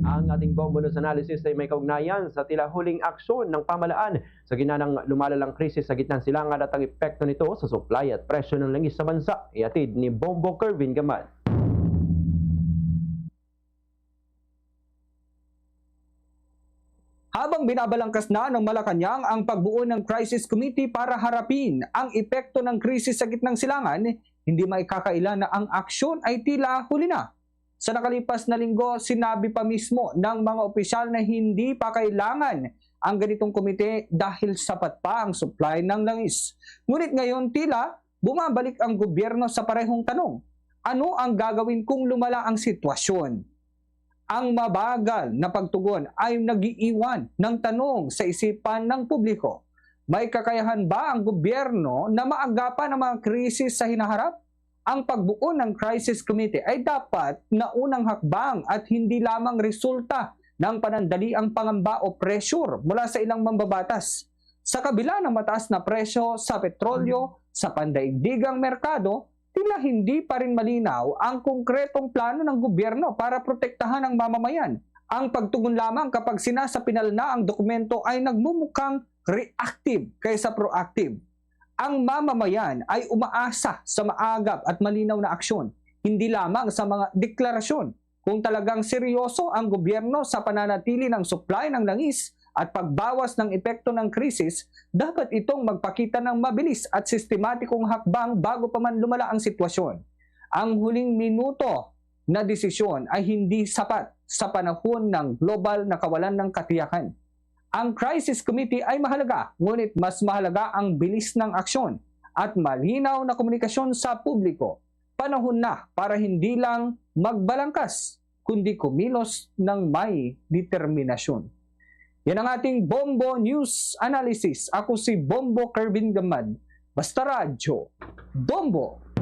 Ang ating Bombo News Analysis ay may kaugnayan sa tila huling aksyon ng pamahalaan sa gitna ng lumalalang krisis sa gitnang silangan at ang epekto nito sa supply at presyo ng langis sa bansa. Iatid ni Bombo Kervin Gamad. Habang binabalangkas na ng Malacanang ang pagbuo ng Crisis Committee para harapin ang epekto ng krisis sa gitnang silangan, hindi maikakaila na ang aksyon ay tila huli na. Sa nakalipas na linggo, sinabi pa mismo ng mga opisyal na hindi pa kailangan ang ganitong komite dahil sapat pa ang supply ng langis. Ngunit ngayon tila bumabalik ang gobyerno sa parehong tanong. Ano ang gagawin kung lumala ang sitwasyon? Ang mabagal na pagtugon ay nag-iiwan ng tanong sa isipan ng publiko. May kakayahan ba ang gobyerno na maagapan ang mga krisis sa hinaharap? Ang pagbuo ng Crisis Committee ay dapat na unang hakbang at hindi lamang resulta ng panandaliang pangamba o pressure mula sa ilang mambabatas. Sa kabila ng mataas na presyo sa petrolyo, sa pandaigdigang merkado, tila hindi pa rin malinaw ang konkretong plano ng gobyerno para protektahan ang mamamayan. Ang pagtugon lamang kapag sinasapinal na ang dokumento ay nagmumukhang reactive kaysa proactive. Ang mamamayan ay umaasa sa maagap at malinaw na aksyon, hindi lamang sa mga deklarasyon. Kung talagang seryoso ang gobyerno sa pananatili ng supply ng langis at pagbawas ng epekto ng krisis, dapat itong magpakita ng mabilis at sistematikong hakbang bago pa man lumala ang sitwasyon. Ang huling minuto na desisyon ay hindi sapat sa panahon ng global na kawalan ng katiyakan. Ang Crisis Committee ay mahalaga, ngunit mas mahalaga ang bilis ng aksyon at malinaw na komunikasyon sa publiko. Panahon na para hindi lang magbalangkas, kundi kumilos ng may determinasyon. Yan ang ating Bombo News Analysis. Ako si Bombo Kervin Gamad. Basta Radyo, Bombo!